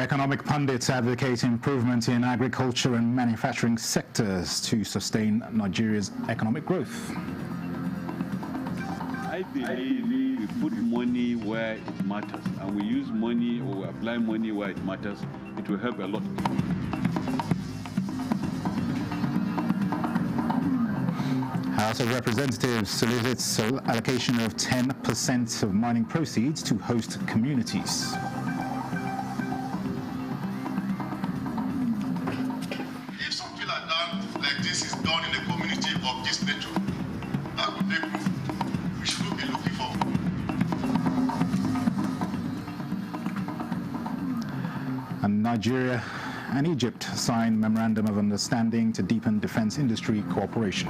Economic pundits advocate improvement in agriculture and manufacturing sectors to sustain Nigeria's economic growth. I believe we put money where it matters, and we use money or we apply money where it matters, it will help a lot. House of Representatives solicits allocation of 10% of mining proceeds to host communities. If something like this is done in a community of this nature, that would be proof we should be looking for. And Nigeria and Egypt signed memorandum of understanding to deepen defense industry cooperation.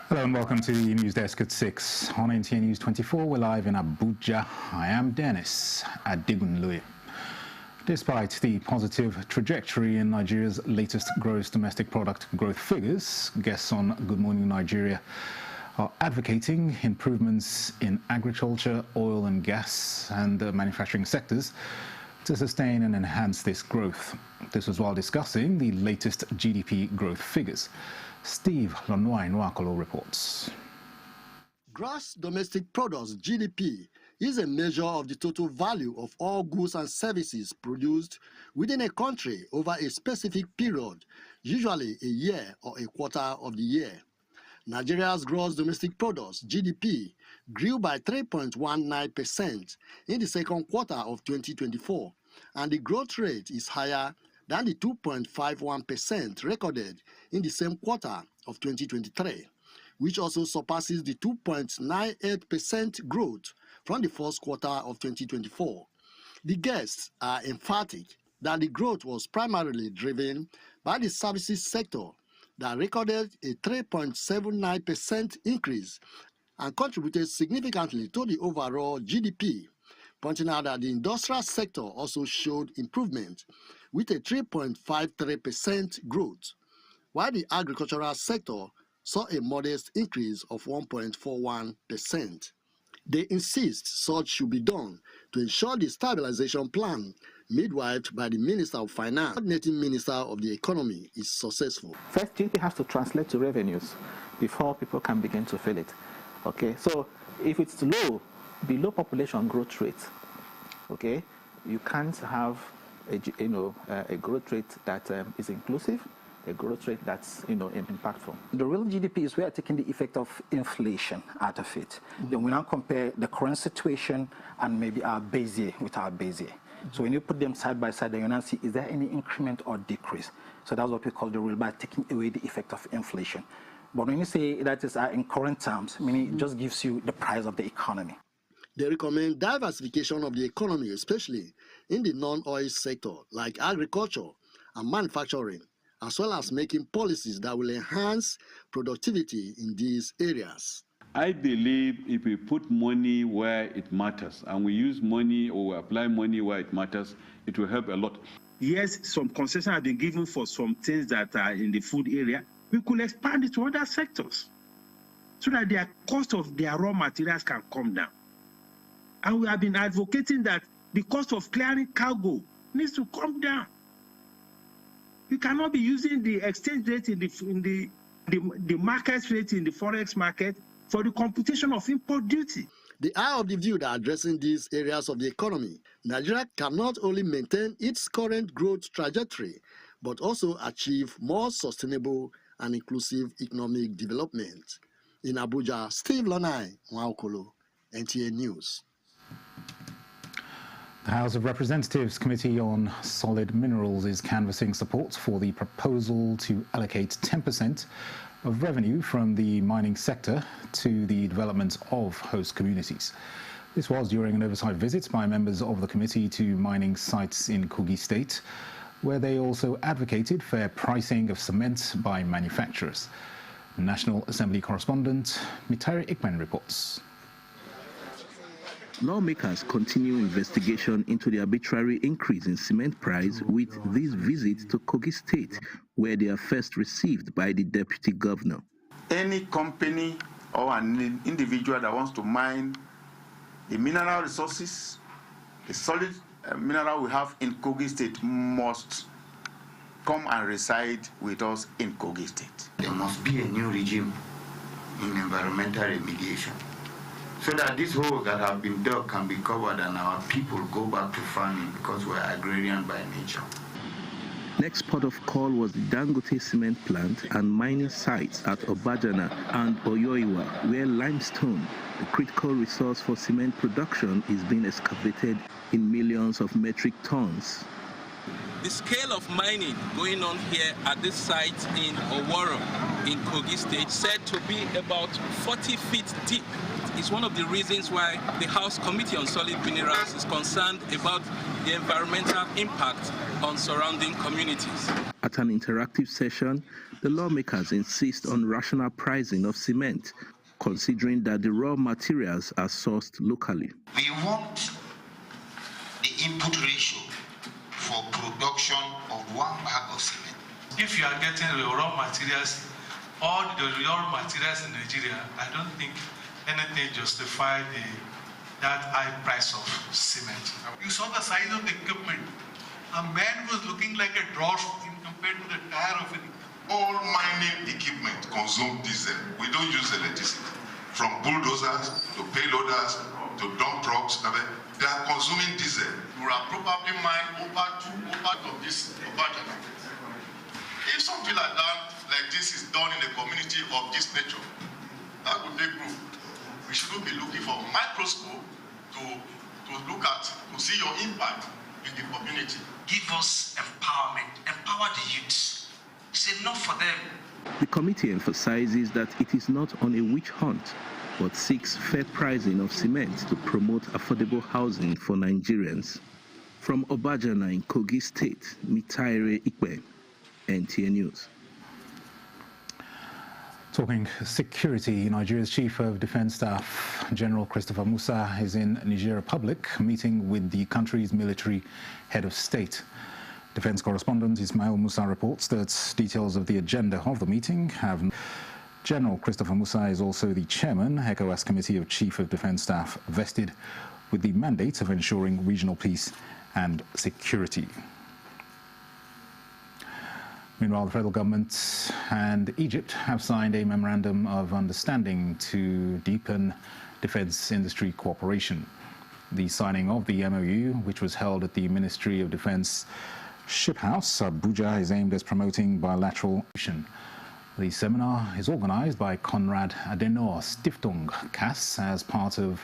Hello and welcome to the news desk at 6 on Nta News24. We're live in Abuja. I am Dennis Adigunloye. Despite the positive trajectory in Nigeria's latest gross domestic product growth figures, guests on Good Morning Nigeria are advocating improvements in agriculture, oil and gas and manufacturing sectors to sustain and enhance this growth. This was while discussing the latest GDP growth figures. Steve Nwakolo reports. Gross domestic products (GDP) is a measure of the total value of all goods and services produced within a country over a specific period, usually a year or a quarter of the year. Nigeria's gross domestic products (GDP) grew by 3.19% in the second quarter of 2024, and the growth rate is higher than the 2.51% recorded in the same quarter of 2023, which also surpasses the 2.98% growth from the first quarter of 2024. The guests are emphatic that the growth was primarily driven by the services sector that recorded a 3.79% increase and contributed significantly to the overall GDP, pointing out that the industrial sector also showed improvement with a 3.53% growth, while the agricultural sector saw a modest increase of 1.41%. They insist such should be done to ensure the stabilization plan midwifed by the Minister of Finance, the coordinating Minister of the Economy, is successful. First, GDP has to translate to revenues before people can begin to feel it. Okay, so if it's low, below population growth rate, okay, you can't have a growth rate that is inclusive, a growth rate that's impactful. The real GDP is we are taking the effect of inflation out of it. Then we now compare the current situation and maybe our base year with our base year. So when you put them side by side, then you now see is there any increment or decrease. So that's what we call the real by taking away the effect of inflation. But when you say that is in current terms, meaning it just gives you the price of the economy. They recommend diversification of the economy, especially in the non-oil sector like agriculture and manufacturing, as well as making policies that will enhance productivity in these areas. I believe if we put money where it matters, and we use money or we apply money where it matters, it will help a lot. Yes, some concessions have been given for some things that are in the food area. We could expand it to other sectors so that their cost of their raw materials can come down. And we have been advocating that the cost of clearing cargo needs to come down. You cannot be using the exchange rate in the market rate in the forex market for the computation of import duty. They are of the view that addressing these areas of the economy, Nigeria can not only maintain its current growth trajectory, but also achieve more sustainable and inclusive economic development. In Abuja, Steve Nwakolo, Nta News. The House of Representatives Committee on Solid Minerals is canvassing support for the proposal to allocate 10% of revenue from the mining sector to the development of host communities. This was during an oversight visit by members of the committee to mining sites in Kogi State, where they also advocated fair pricing of cement by manufacturers. National Assembly correspondent Nta News24 reports. Lawmakers continue investigation into the arbitrary increase in cement price with this visit to Kogi State, where they are first received by the Deputy Governor. Any company or an individual that wants to mine the mineral resources, the solid mineral we have in Kogi State, must come and reside with us in Kogi State. There must be a new regime in environmental remediation, so that these holes that have been dug can be covered and our people go back to farming, because we're agrarian by nature. Next port of call was the Dangote cement plant and mining sites at Obajana and Oyoiwa, where limestone, the critical resource for cement production, is being excavated in millions of metric tons. The scale of mining going on here at this site in Oworo in Kogi State said to be about 40 feet deep. It's one of the reasons why the House Committee on Solid Minerals is concerned about the environmental impact on surrounding communities. At an interactive session, the lawmakers insist on rational pricing of cement, considering that the raw materials are sourced locally. We want the input ratio for production of 1 bag of cement. If you are getting the raw materials, all the raw materials in Nigeria, I don't think anything justify that high price of cement. You saw the size of the equipment. A man was looking like a dwarf compared to the tire of it. All mining equipment consume diesel. We don't use electricity. From bulldozers to payloaders to dump trucks, they are consuming diesel. We are probably mine over of this Obajana. If something like this is done in a community of this nature, that would be proof. We shouldn't be looking for a microscope to look at, to see your impact in the community. Give us empowerment, empower the youths. It's enough for them. The committee emphasizes that it is not on a witch hunt, but seeks fair pricing of cement to promote affordable housing for Nigerians. From Obajana in Kogi State, Nta News24, Nta News. Talking security, Nigeria's Chief of Defense Staff, General Christopher Musa, is in Niger Republic meeting with the country's military head of state. Defense correspondent Ismail Musa reports that details of the agenda of the meeting have. General Christopher Musa is also the chairman, ECOWAS Committee of Chief of Defense Staff, vested with the mandate of ensuring regional peace and security. Meanwhile, the federal government and Egypt have signed a memorandum of understanding to deepen defense industry cooperation. The signing of the MOU, which was held at the Ministry of Defense Ship House, Abuja, is aimed at promoting bilateral cooperation. The seminar is organized by Konrad Adenauer Stiftung CAS as part of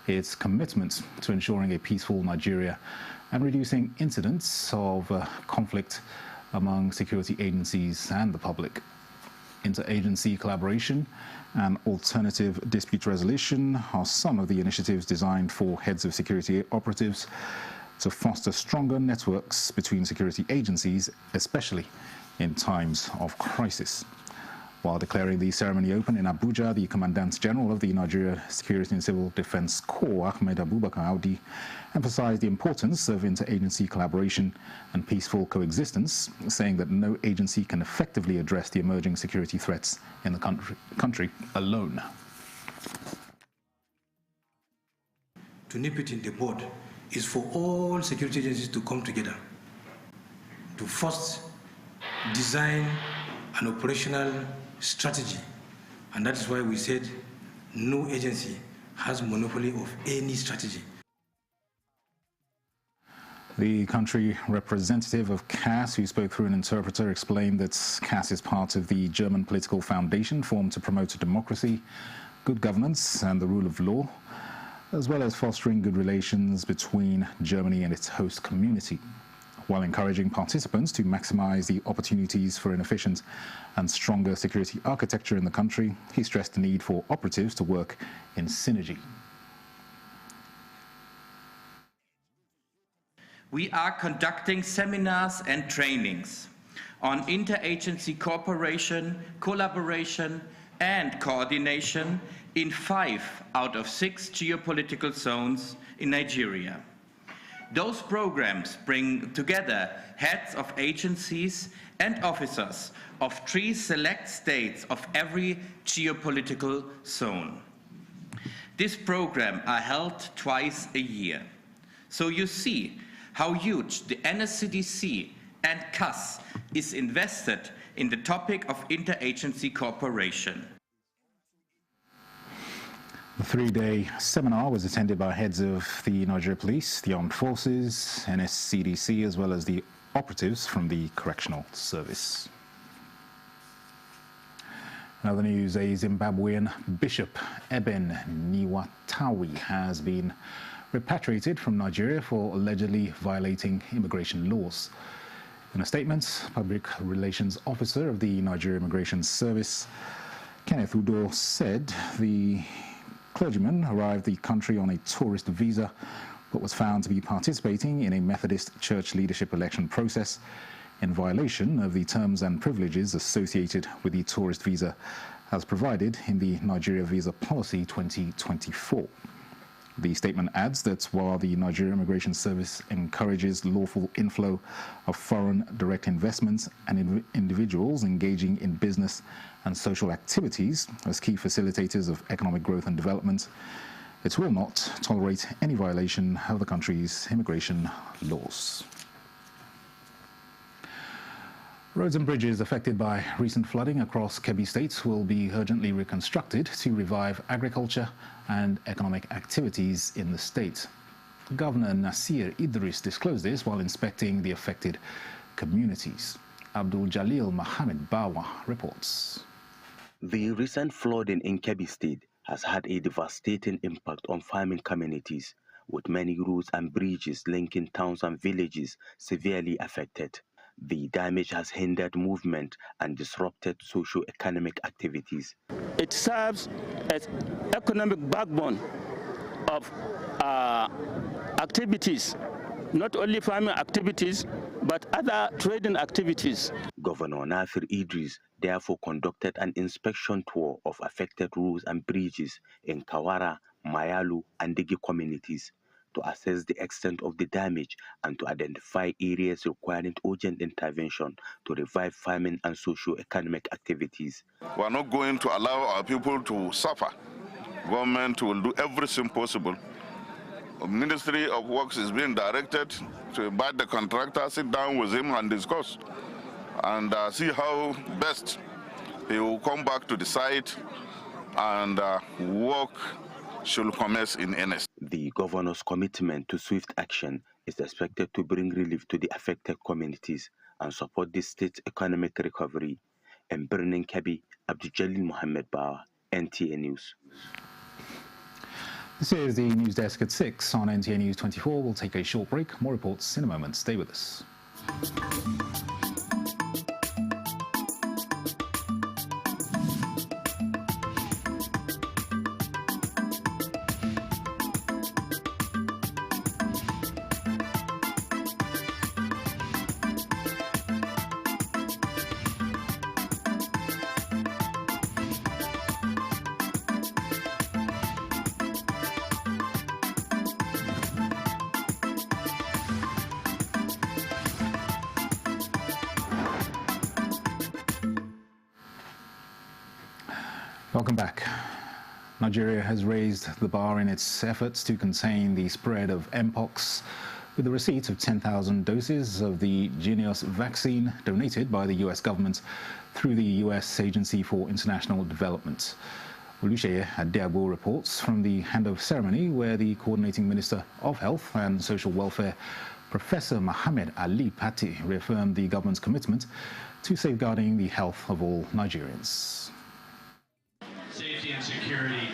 its commitment to ensuring a peaceful Nigeria and reducing incidents of conflict among security agencies and the public. Interagency collaboration and alternative dispute resolution are some of the initiatives designed for heads of security operatives to foster stronger networks between security agencies, especially in times of crisis. While declaring the ceremony open in Abuja, the Commandant General of the Nigeria Security and Civil Defense Corps, Ahmed Abubakar Audi, emphasized the importance of interagency collaboration and peaceful coexistence, saying that no agency can effectively address the emerging security threats in the country alone. To nip it in the bud is for all security agencies to come together to first design an operational strategy, and that is why we said no agency has monopoly of any strategy. The country representative of CAS, who spoke through an interpreter, explained that CAS is part of the German political foundation formed to promote democracy, good governance and the rule of law, as well as fostering good relations between Germany and its host community, while encouraging participants to maximize the opportunities for an efficient and stronger security architecture in the country. He stressed the need for operatives to work in synergy. We are conducting seminars and trainings on interagency cooperation, collaboration, and coordination in 5 out of 6 geopolitical zones in Nigeria. Those programs bring together heads of agencies and officers of 3 select states of every geopolitical zone. This program are held twice a year. So you see how huge the NSCDC and CAS is invested in the topic of interagency cooperation. The 3-day seminar was attended by heads of the Nigeria Police, the Armed Forces, NSCDC, as well as the operatives from the Correctional Service. In other news, a Zimbabwean bishop, Eben Niwatawi, has been repatriated from Nigeria for allegedly violating immigration laws. In a statement, Public Relations Officer of the Nigeria Immigration Service, Kenneth Udo, said the clergyman arrived the country on a tourist visa but was found to be participating in a Methodist church leadership election process in violation of the terms and privileges associated with the tourist visa as provided in the Nigeria Visa Policy 2024. The statement adds that while the Nigeria Immigration Service encourages lawful inflow of foreign direct investments and individuals engaging in business and social activities as key facilitators of economic growth and development, it will not tolerate any violation of the country's immigration laws. Roads and bridges affected by recent flooding across Kebbi State will be urgently reconstructed to revive agriculture and economic activities in the state. Governor Nasir Idris disclosed this while inspecting the affected communities. Abdul Jalil Mohammed Bawa reports. The recent flooding in Kebbi State has had a devastating impact on farming communities, with many roads and bridges linking towns and villages severely affected. The damage has hindered movement and disrupted socio-economic activities. It serves as economic backbone of activities, not only farming activities, but other trading activities. Governor Nasir Idris therefore conducted an inspection tour of affected roads and bridges in Kawara, Mayalu, and Digi communities to assess the extent of the damage and to identify areas requiring urgent intervention to revive farming and socio-economic activities. We are not going to allow our people to suffer. Government will do everything possible. The Ministry of Works is being directed to invite the contractor, sit down with him and discuss, and see how best he will come back to the site and work should commence in earnest. The governor's commitment to swift action is expected to bring relief to the affected communities and support the state's economic recovery. In Birnin Kebbi, Abdul Jalil Mohammed Bawa, NTA News. This is the news desk at 6 on Nta News 24. We'll take a short break. More reports in a moment. Stay with us. Welcome back. Nigeria has raised the bar in its efforts to contain the spread of Mpox with the receipt of 10,000 doses of the Jynneos vaccine donated by the U.S. government through the U.S. Agency for International Development. Oluseyi Adeagbo reports from the handover ceremony where the Coordinating Minister of Health and Social Welfare, Professor Mohammed Ali Patti, reaffirmed the government's commitment to safeguarding the health of all Nigerians. Safety and security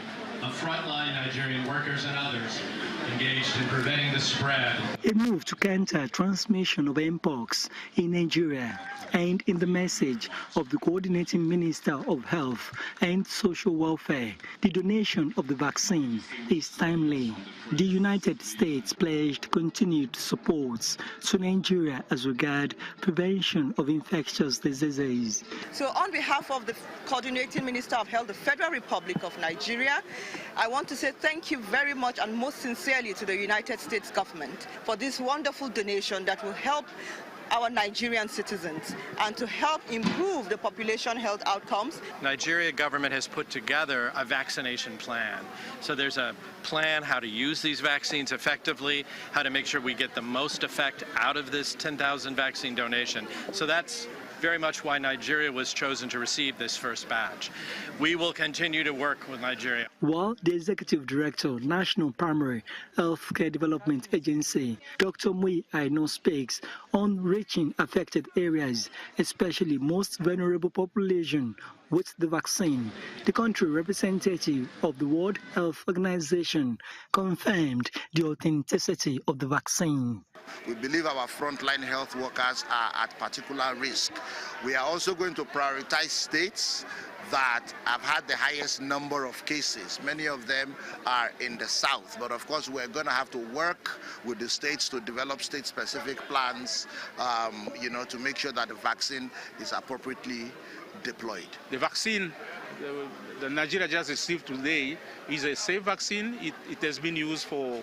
of frontline Nigerian workers and others engaged in preventing the spread. A move to counter transmission of mpox in Nigeria, and in the message of the Coordinating Minister of Health and Social Welfare, the donation of the vaccine is timely. The United States pledged continued support to Nigeria as regards prevention of infectious diseases. So on behalf of the Coordinating Minister of Health, the Federal Republic of Nigeria, I want to say thank you very much and most sincerely to the United States government for this wonderful donation that will help our Nigerian citizens and to help improve the population health outcomes. Nigeria government has put together a vaccination plan. So there's a plan how to use these vaccines effectively, how to make sure we get the most effect out of this 10,000 vaccine donation. So that's very much why Nigeria was chosen to receive this first batch. We will continue to work with Nigeria. While the Executive Director, National Primary Healthcare Development Agency, Dr. Mui Aino, speaks on reaching affected areas, especially most vulnerable population, with the vaccine. The country representative of the World Health Organization confirmed the authenticity of the vaccine. We believe our frontline health workers are at particular risk. We are also going to prioritize states that have had the highest number of cases. Many of them are in the south, but of course we're going to have to work with the states to develop state-specific plans, to make sure that the vaccine is appropriately deployed. The vaccine the Nigeria just received today is a safe vaccine. It has been used for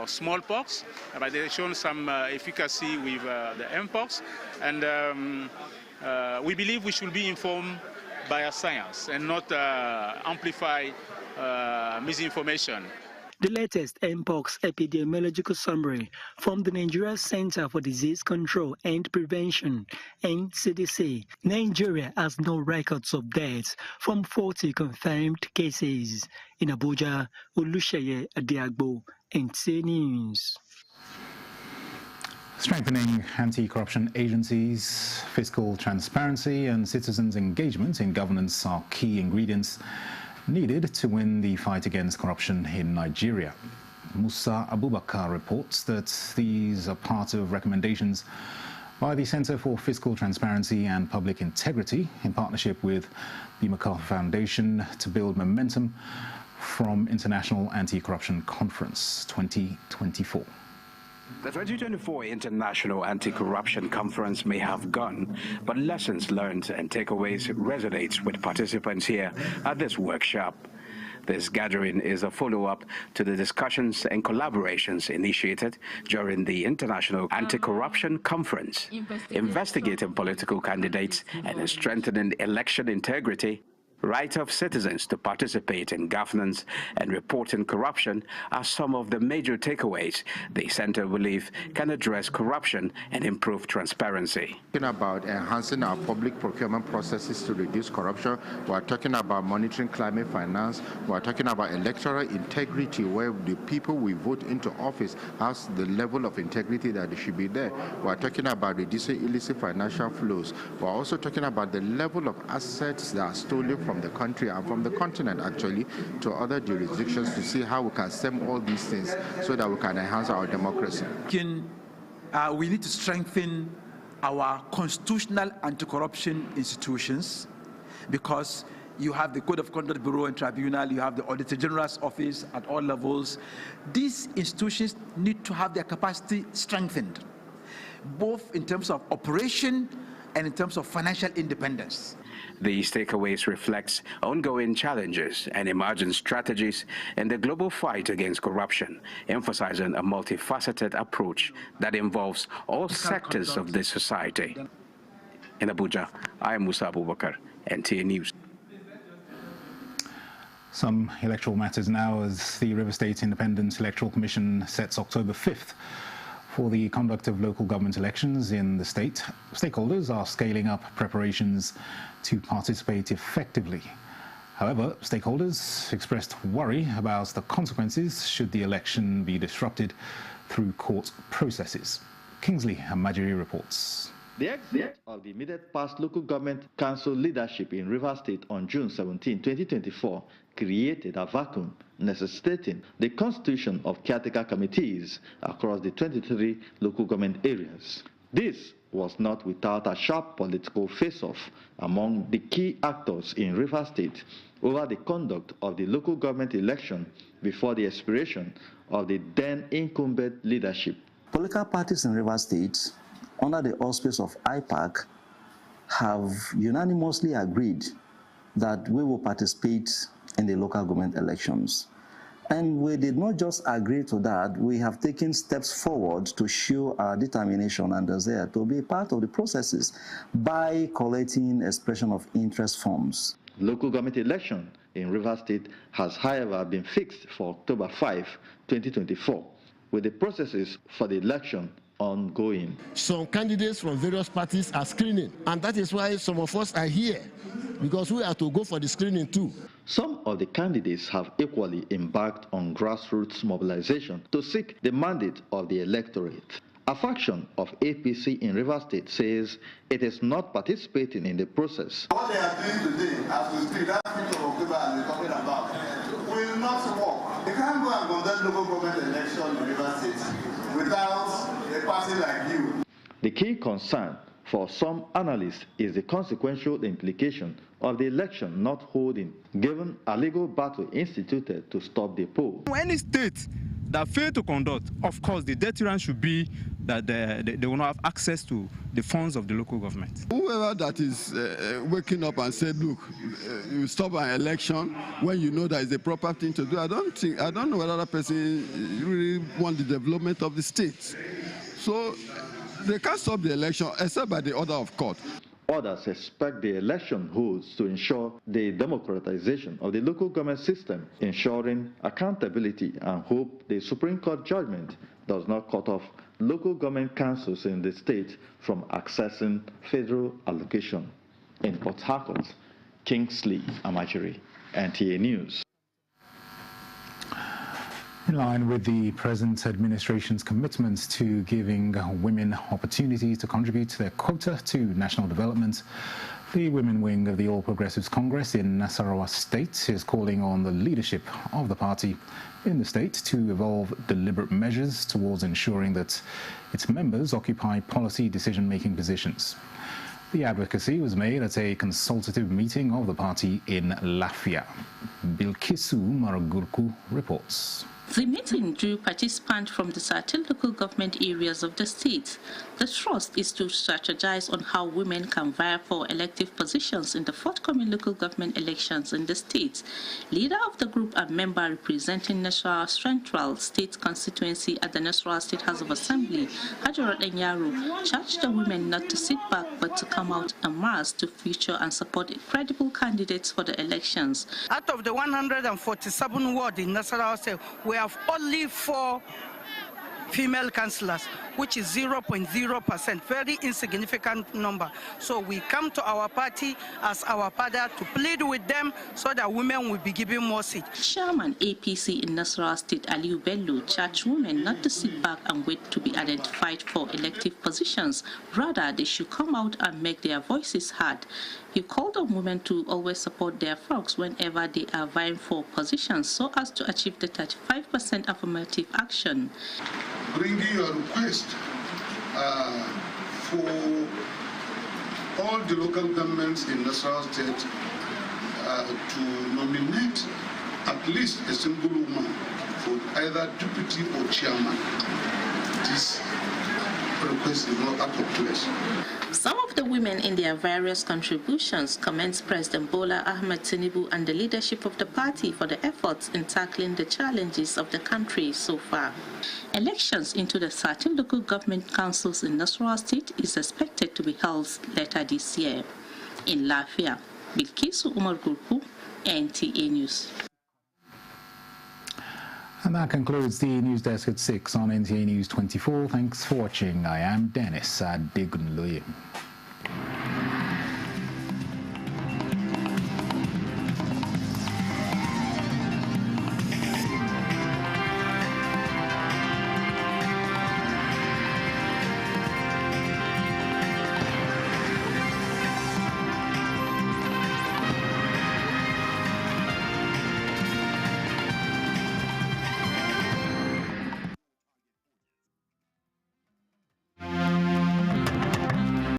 smallpox, but they have shown some efficacy with the mpox, and we believe we should be informed by our science and not amplify misinformation. The latest mpox epidemiological summary from the Nigeria Center for Disease Control and Prevention, NCDC. Nigeria has no records of deaths from 40 confirmed cases. In Abuja, Olusheye Adiagbo, Nta News. Strengthening anti-corruption agencies, fiscal transparency and citizens' engagement in governance are key ingredients needed to win the fight against corruption in Nigeria. Musa Abubakar reports that these are part of recommendations by the Center for Fiscal Transparency and Public Integrity in partnership with the MacArthur Foundation to build momentum from International Anti-Corruption Conference 2024. The 2024 International Anti-Corruption Conference may have gone, but lessons learned and takeaways resonate with participants here at this workshop. This gathering is a follow-up to the discussions and collaborations initiated during the International Anti-Corruption Conference, investigating political candidates and strengthening election integrity. Right of citizens to participate in governance and reporting corruption are some of the major takeaways the center believes can address corruption and improve transparency. Talking about enhancing our public procurement processes to reduce corruption, we're talking about monitoring climate finance, we're talking about electoral integrity, where the people we vote into office has the level of integrity that they should be there. We're talking about reducing illicit financial flows. We're also talking about the level of assets that are stolen from the country and from the continent actually to other jurisdictions to see how we can stem all these things so that we can enhance our democracy. We need to strengthen our constitutional anti-corruption institutions, because you have the Code of Conduct Bureau and Tribunal, you have the Auditor General's Office at all levels. These institutions need to have their capacity strengthened, both in terms of operation and in terms of financial independence. These takeaways reflect ongoing challenges and emerging strategies in the global fight against corruption, emphasizing a multifaceted approach that involves all sectors of the society. In Abuja, I am Musa Abubakar, Nta News. Some electoral matters now, as the River State Independent Electoral Commission sets October 5th for the conduct of local government elections in the state. Stakeholders are scaling up preparations to participate effectively. However, stakeholders expressed worry about the consequences should the election be disrupted through court processes. Kingsley Amajiri reports. The exit of the immediate past local government council leadership in Rivers State on June 17, 2024 created a vacuum necessitating the constitution of caretaker committees across the 23 local government areas. This was not without a sharp political face-off among the key actors in Rivers State over the conduct of the local government election before the expiration of the then incumbent leadership. Political parties in Rivers State, under the auspice of IPAC, have unanimously agreed that we will participate in the local government elections. And we did not just agree to that, we have taken steps forward to show our determination and desire to be part of the processes by collecting expression of interest forms. Local government election in Rivers State has, however, been fixed for October 5, 2024, with the processes for the election ongoing. Some candidates from various parties are screening, and that is why some of us are here, because we have to go for the screening too. Some of the candidates have equally embarked on grassroots mobilization to seek the mandate of the electorate. A faction of APC in Rivers State says it is not participating in the process. What they are doing today, as we speak, that 5th of October as we're talking about, will not work. You can't go and conduct local government election in Rivers State without a party like you. The key concern for some analysts is the consequential implication of the election not holding, given a legal battle instituted to stop the poll. Any state that fail to conduct, of course, the deterrent should be that they will not have access to the funds of the local government. Whoever that is waking up and said, look, you stop an election when you know that is the proper thing to do, I don't know whether that person really want the development of the state. So they can't stop the election except by the order of court. Others expect the election holds to ensure the democratization of the local government system, ensuring accountability, and hope the Supreme Court judgment does not cut off local government councils in the state from accessing federal allocation. In Port Harcourt, Kingsley Amajiri, Nta News. In line with the present administration's commitments to giving women opportunities to contribute their quota to national development, the women wing of the All Progressives Congress in Nasarawa State is calling on the leadership of the party in the state to evolve deliberate measures towards ensuring that its members occupy policy decision-making positions. The advocacy was made at a consultative meeting of the party in Lafia. Bilkisu Maragurku reports. The meeting drew participants from the certain local government areas of the state. The thrust is to strategize on how women can vie for elective positions in the forthcoming local government elections in the state. Leader of the group and member representing Nasarawa Central State constituency at the Nasarawa State House of Assembly, Hajarat Enyaru, charged the women not to sit back but to come out en masse to feature and support credible candidates for the elections. Out of the 147 wards in Nasarawa State, we have only 4 female councillors, which is 0.0%, very insignificant number. So we come to our party as our father to plead with them so that women will be given more seats. Chairman APC in Nasarawa State, Aliu Bello, charged women not to sit back and wait to be identified for elective positions. Rather, they should come out and make their voices heard. He called on women to always support their folks whenever they are vying for positions so as to achieve the 35% affirmative action. Bringing your request for all the local governments in Nasarawa State to nominate at least a single woman for either deputy or chairman. This request is not out of place. Some of the women in their various contributions commend President Bola Ahmed Tinubu and the leadership of the party for the efforts in tackling the challenges of the country so far. Elections into the certain local government councils in Nasarawa State is expected to be held later this year. In Lafia, Bilkisu Umar Gurku, Nta News. And that concludes the news desk at 6 on Nta News 24. Thanks for watching. I am Dennis Adigunloye.